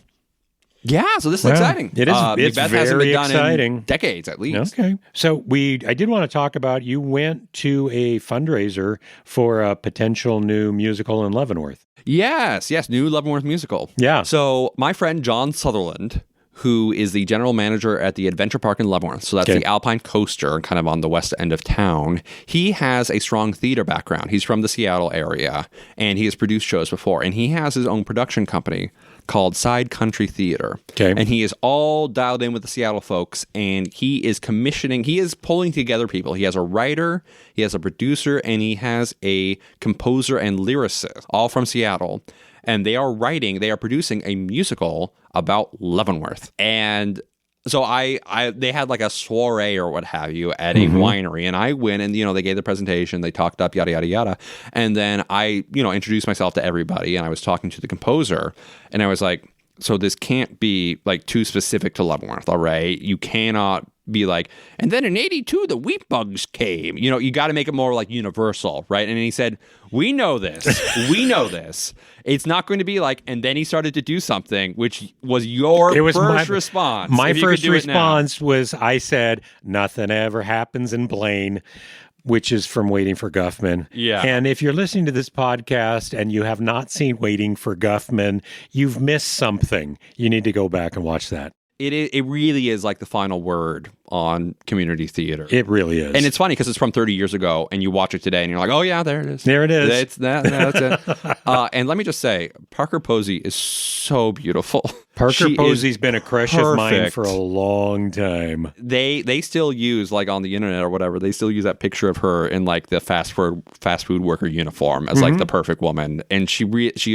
yeah, so this is Well, exciting. it is- it's Macbeth hasn't very been done exciting. in decades, at least. Okay. So I did want to talk about, you went to a fundraiser for a potential new musical in Leavenworth. Yes, new Leavenworth musical. Yeah. So my friend John Sutherland, who is the general manager at the Adventure Park in Leavenworth, so that's Okay. the Alpine Coaster, kind of on the west end of town, he has a strong theater background. He's from the Seattle area, and he has produced shows before, and he has his own production company called Side Country Theater. Okay. And he is all dialed in with the Seattle folks, and he is pulling together people. He has a writer, he has a producer, and he has a composer and lyricist, all from Seattle. And they are producing a musical about Leavenworth. And so they had like a soiree or what have you at a winery, and I went and, they gave the presentation, they talked up, yada, yada, yada. And then I, introduced myself to everybody, and I was talking to the composer, and I was like, so this can't be like too specific to Leavenworth, all right? You cannot be like, and then in 82, the wheat bugs came. You got to make it more like universal, right? And he said, we know this. We know this. It's not going to be like, and then he started to do something, which was your first response. My if you could first do it now. response was, I said, nothing ever happens in Blaine, which is from Waiting for Guffman. Yeah. And if you're listening to this podcast and you have not seen Waiting for Guffman, you've missed something. You need to go back and watch that. It really is like the final word on community theater. It really is. And it's funny because it's from 30 years ago, and you watch it today, and you're like, oh, yeah, there it is. There it is. That's it. And let me just say, Parker Posey is so beautiful. Parker She Posey's is been a crush of mine perfect. for a long time. They still use, like, on the internet or whatever, they still use that picture of her in, like, the fast food worker uniform as, like, the perfect woman. And she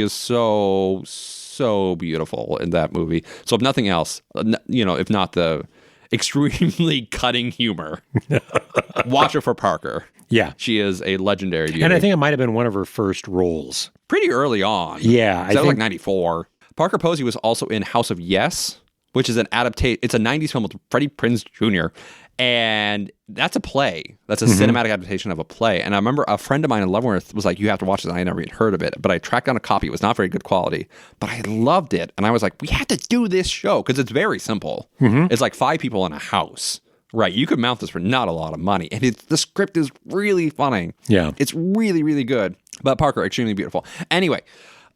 is so beautiful in that movie. So if nothing else, if not the extremely cutting humor, watch her for Parker. Yeah. She is a legendary beauty. And I think it might have been one of her first roles. Pretty early on. Yeah. That was like 94. Parker Posey was also in House of Yes, which is an adaptation. It's a 90s film with Freddie Prinze Jr., and that's a play. That's a cinematic adaptation of a play. And I remember a friend of mine in Leavenworth was like, you have to watch this. I never even heard of it, but I tracked down a copy. It was not very good quality, but I loved it. And I was like, we have to do this show because it's very simple. It's like 5 people in a house. Right. You could mount this for not a lot of money. And the script is really funny. Yeah. It's really, really good. But Parker, extremely beautiful. Anyway,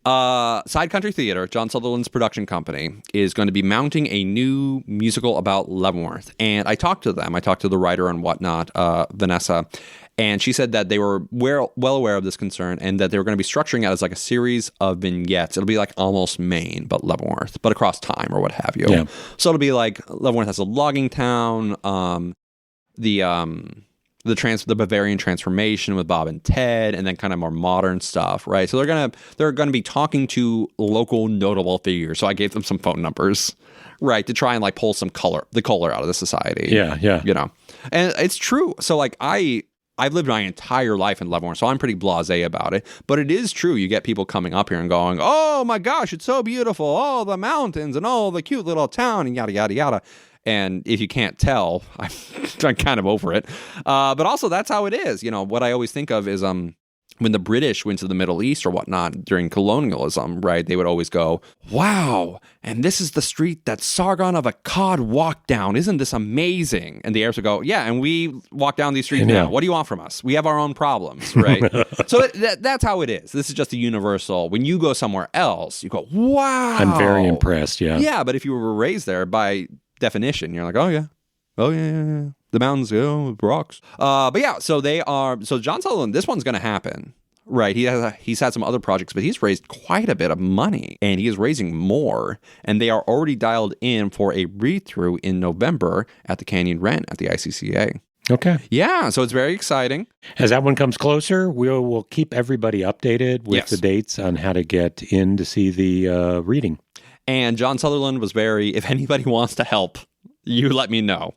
Side Country Theater, John Sutherland's production company, is going to be mounting a new musical about Leavenworth. And I talked to them. I talked to the writer and whatnot, Vanessa. And she said that they were well aware of this concern and that they were going to be structuring it as like a series of vignettes. It'll be like almost Maine, but Leavenworth, but across time or what have you. Yeah. So it'll be like Leavenworth has a logging town, the Bavarian transformation with Bob and Ted, and then kind of more modern stuff, right? So they're gonna be talking to local notable figures. So I gave them some phone numbers, right, to try and like pull the color out of the society. Yeah. You know, and it's true. So like I've lived my entire life in Leavenworth, so I'm pretty blasé about it. But it is true. You get people coming up here and going, "Oh my gosh, it's so beautiful! Oh, the mountains and oh, the cute little town and yada yada yada." And if you can't tell, I'm kind of over it. But also, that's how it is. You know, what I always think of is when the British went to the Middle East or whatnot during colonialism, right? They would always go, "Wow, and this is the street that Sargon of Akkad walked down. Isn't this amazing?" And the Arabs would go, "Yeah, and we walk down these streets now. What do you want from us? We have our own problems," right? So that's how it is. This is just a universal. When you go somewhere else, you go, "Wow." I'm very impressed, yeah. Yeah, but if you were raised there, by definition, you're like, "Oh, yeah. Oh, yeah. The mountains, rocks." But yeah, so John Sutherland, this one's going to happen, right? He's had some other projects, but he's raised quite a bit of money, and he is raising more, and they are already dialed in for a read-through in November at the Canyon Wren at the ICCA. Okay. Yeah, so it's very exciting. As that one comes closer, we'll keep everybody updated with the dates on how to get in to see the reading. And John Sutherland was if anybody wants to help, you let me know.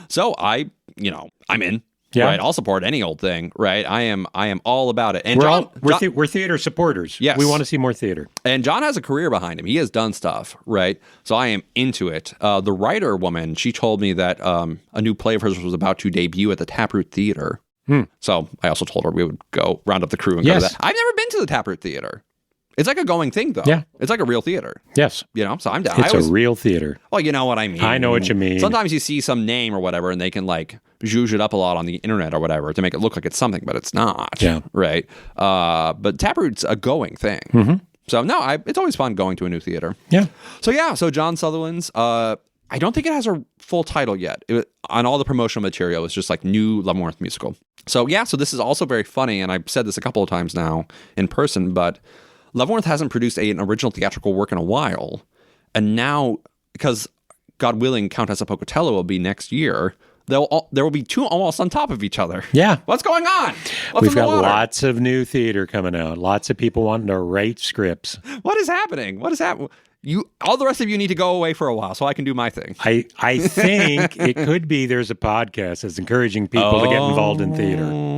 So I'm in. Yeah. Right, I'll support any old thing. Right, I am all about it. And we're theater supporters. Yes, we want to see more theater. And John has a career behind him. He has done stuff. Right, so I am into it. The writer woman, she told me that a new play of hers was about to debut at the Taproot Theater. So I also told her we would go round up the crew and go to that. I've never been to the Taproot Theater. It's like a going thing, though. Yeah. It's like a real theater. Yes. You know, so I'm down. It's a real theater. Well, you know what I mean. I know what you mean. Sometimes you see some name or whatever, and they can like zhuzh it up a lot on the internet or whatever to make it look like it's something, but it's not. Yeah. Right? But Taproot's a going thing. Mm-hmm. So, no, it's always fun going to a new theater. Yeah. So John Sutherland's, I don't think it has a full title yet. On all the promotional material, it's just like New Leavenworth Musical. So, yeah, so this is also very funny, and I've said this a couple of times now in person, but Leavenworth hasn't produced an original theatrical work in a while, and now, because God willing, Countess of Pocatello will be next year, there will be two almost on top of each other. Yeah. What's going on? We've got lots of new theater coming out. Lots of people wanting to write scripts. What is happening? All the rest of you need to go away for a while so I can do my thing. I think it could be there's a podcast that's encouraging people to get involved in theater.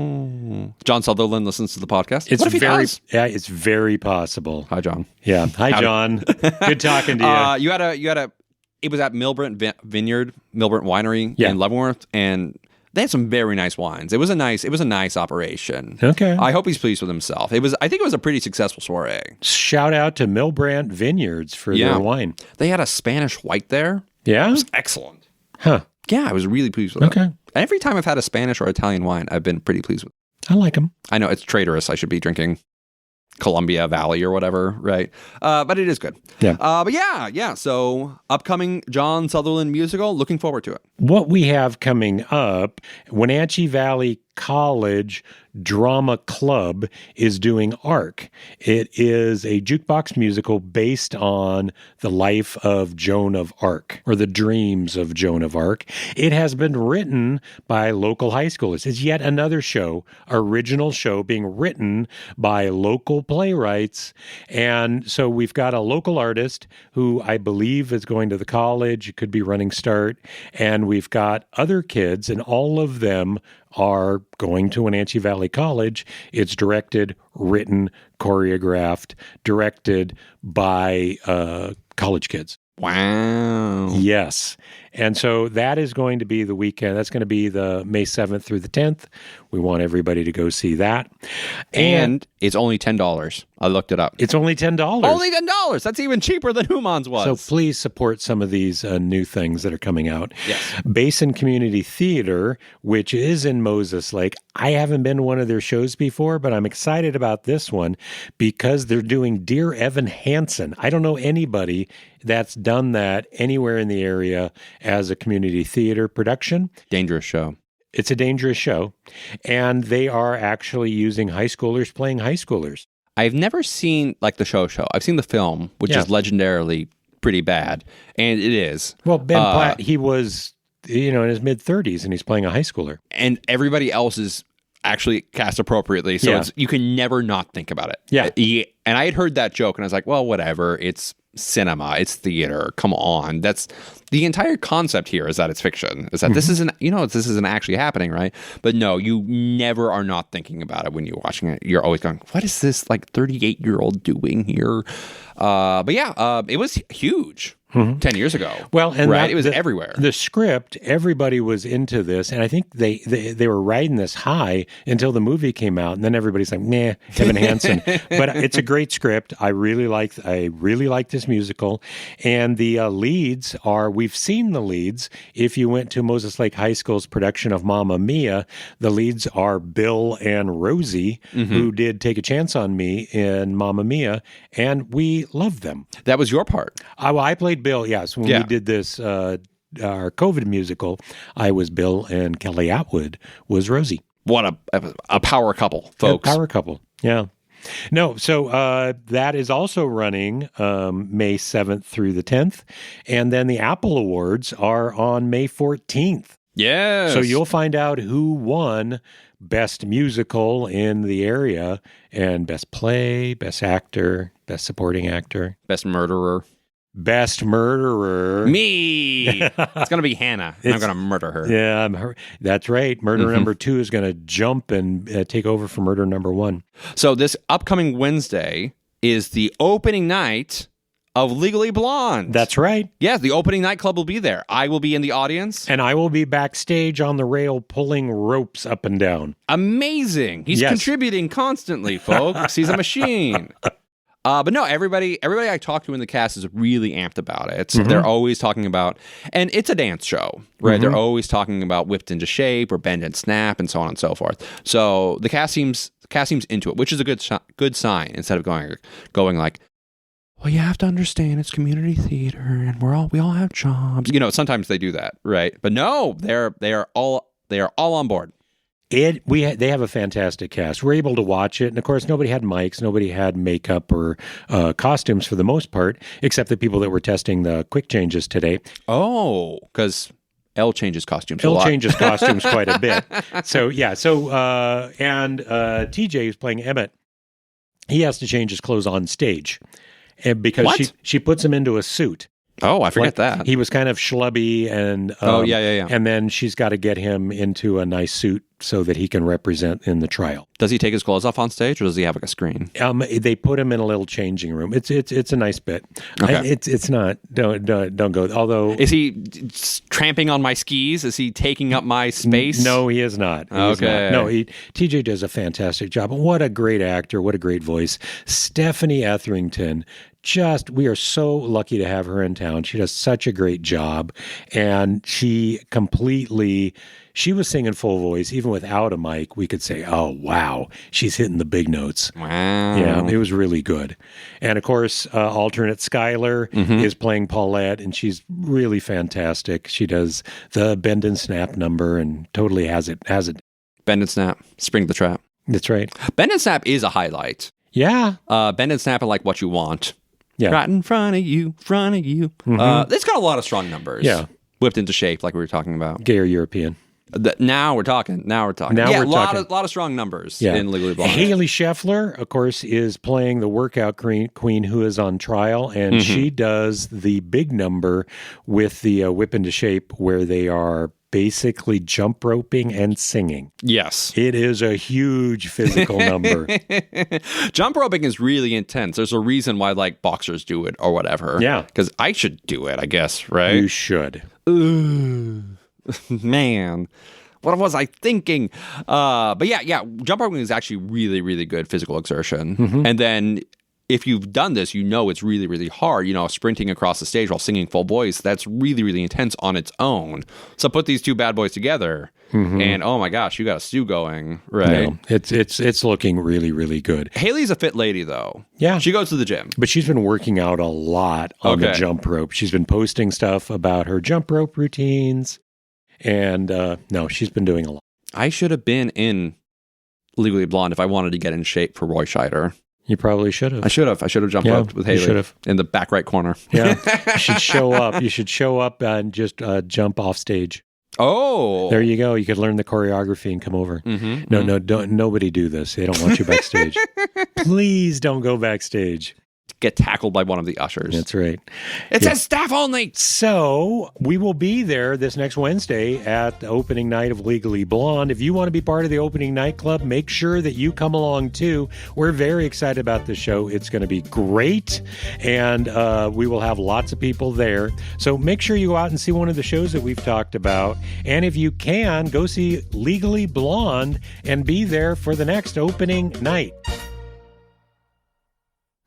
John Sutherland listens to the podcast. What if he does? Yeah, it's very possible. Hi, John. Yeah. Hi, John. Good talking to you. It was at Millbrant Winery in Leavenworth, and they had some very nice wines. It was a nice operation. Okay. I hope he's pleased with himself. I think it was a pretty successful soiree. Shout out to Millbrant Vineyards for their wine. They had a Spanish white there. Yeah? It was excellent. Huh. Yeah, I was really pleased with it. Okay. Every time I've had a Spanish or Italian wine, I've been pretty pleased with it. I like them. I know, it's traitorous. I should be drinking Columbia Valley or whatever, right? But it is good. Yeah. But yeah. So upcoming John Sutherland musical, looking forward to it. What we have coming up, Wenatchee Valley College Drama Club is doing ARC. It is a jukebox musical based on the life of Joan of Arc, or the dreams of Joan of Arc. It has been written by local high schoolers. It's yet another original show being written by local playwrights. And so we've got a local artist who I believe is going to the college. It could be running start. And we've got other kids, and all of them are going to Wenatchee Valley College. It's directed, written, choreographed, directed by college kids. Wow. Yes. And so that is going to be the weekend. That's going to be the May 7th through the 10th. We want everybody to go see that. And it's only $10. I looked it up. It's only $10. Only $10. That's even cheaper than Human's was. So please support some of these new things that are coming out. Yes. Basin Community Theater, which is in Moses Lake. I haven't been to one of their shows before, but I'm excited about this one because they're doing Dear Evan Hansen. I don't know anybody that's done that anywhere in the area as a community theater production. Dangerous show. It's a dangerous show. And they are actually using high schoolers playing high schoolers. I've never seen like the show. I've seen the film, which is legendarily pretty bad. And it is. Well, Ben Platt, he was, in his mid-30s and he's playing a high schooler. And everybody else is actually cast appropriately. So you can never not think about it. Yeah. And I had heard that joke and I was like, well, whatever. It's cinema. It's theater. Come on. That's the entire concept here is that it's fiction. Is that this isn't, this isn't actually happening, right? But no, you never are not thinking about it when you're watching it. You're always going, what is this like 38-year-old doing here? But yeah, it was huge. 10 years ago. Well, and it was everywhere. The script, everybody was into this, and I think they were riding this high until the movie came out, and then everybody's like, "Meh, Evan Hansen." But it's a great script. I really like this musical, and the leads are. We've seen the leads. If you went to Moses Lake High School's production of Mamma Mia, the leads are Bill and Rosie, who did Take a Chance on Me in Mamma Mia, and we love them. That was your part. I played Bill, yes. When we did this, our COVID musical, I was Bill and Kelly Atwood was Rosie. What a power couple, folks. A power couple, yeah. No, so that is also running May 7th through the 10th. And then the Apple Awards are on May 14th. Yes. So you'll find out who won Best Musical in the area and Best Play, Best Actor, Best Supporting Actor. Best Murderer. Best Murderer. Me. It's going to be Hannah. I'm going to murder her. Yeah, that's right. Murder number 2 is going to jump and take over for murder number 1. So this upcoming Wednesday is the opening night of Legally Blonde. That's right. Yeah, the opening night club will be there. I will be in the audience. And I will be backstage on the rail pulling ropes up and down. Amazing. He's contributing constantly, folks. He's a machine. But no, everybody I talk to in the cast is really amped about it. They're always talking about, and it's a dance show, right? They're always talking about Whipped into Shape or Bend and Snap and so on and so forth. So the cast seems into it, which is a good sign instead of going like, well, you have to understand it's community theater and we all have jobs. Sometimes they do that, right? But no, they are all on board. They have a fantastic cast. We're able to watch it, and of course, nobody had mics, nobody had makeup or costumes for the most part, except the people that were testing the quick changes today. Oh, because Elle changes costumes a lot. Elle changes costumes quite a bit. So yeah, and TJ, who's playing Emmett, he has to change his clothes on stage, and because she puts him into a suit. Oh, I forget that. He was kind of schlubby and... yeah. And then she's got to get him into a nice suit so that he can represent in the trial. Does he take his clothes off on stage or does he have like a screen? They put him in a little changing room. It's a nice bit. Okay. It's not... Don't go... Although... Is he tramping on my skis? Is he taking up my space? No, he is not. Okay. No, TJ does a fantastic job. What a great actor. What a great voice. Stephanie Etherington... we are so lucky to have her in town. She does such a great job. And she was singing full voice. Even without a mic, we could say, oh, wow, she's hitting the big notes. Wow. Yeah, it was really good. And of course, alternate Skyler is playing Paulette, and she's really fantastic. She does the Bend and Snap number and totally has it. Bend and Snap, Spring the Trap. That's right. Bend and Snap is a highlight. Yeah. Bend and Snap and Like What You Want. Yeah. Right in front of you. It's got a lot of strong numbers. Yeah. Whipped into Shape, like we were talking about. Gay or European. Now we're talking. A lot of strong numbers in Legally Blonde. Haley Scheffler, of course, is playing the workout queen who is on trial, and she does the big number with the Whip into Shape where they are basically jump roping and singing. Yes. It is a huge physical number. Jump roping is really intense. There's a reason why like boxers do it or whatever. Yeah. Because I should do it, I guess, right? You should. Man, what was I thinking? But yeah, jump roping is actually really, really good physical exertion. Mm-hmm. And then if you've done this, you know it's really, really hard. You know, sprinting across the stage while singing full voice, that's really, really intense on its own. So put these two bad boys together, and oh my gosh, you got a stew going, right? No, it's looking really, really good. Haley's a fit lady, though. Yeah. She goes to the gym. But she's been working out a lot on the jump rope. She's been posting stuff about her jump rope routines. And no, she's been doing a lot. I should have been in Legally Blonde if I wanted to get in shape for Roy Scheider. You probably should have. I should have jumped roped with Haley. You should have. In the back right corner. Yeah. You should show up. You should show up and just jump off stage. Oh. There you go. You could learn the choreography and come over. No, don't nobody do this. They don't want you backstage. Please don't go backstage. Get tackled by one of the ushers. That's right. It says staff only. So we will be there this next Wednesday at the opening night of Legally Blonde. If you want to be part of the opening night club, make sure that you come along too. We're very excited about the show. It's going to be great. And we will have lots of people there. So make sure you go out and see one of the shows that we've talked about. And if you can, go see Legally Blonde and be there for the next opening night.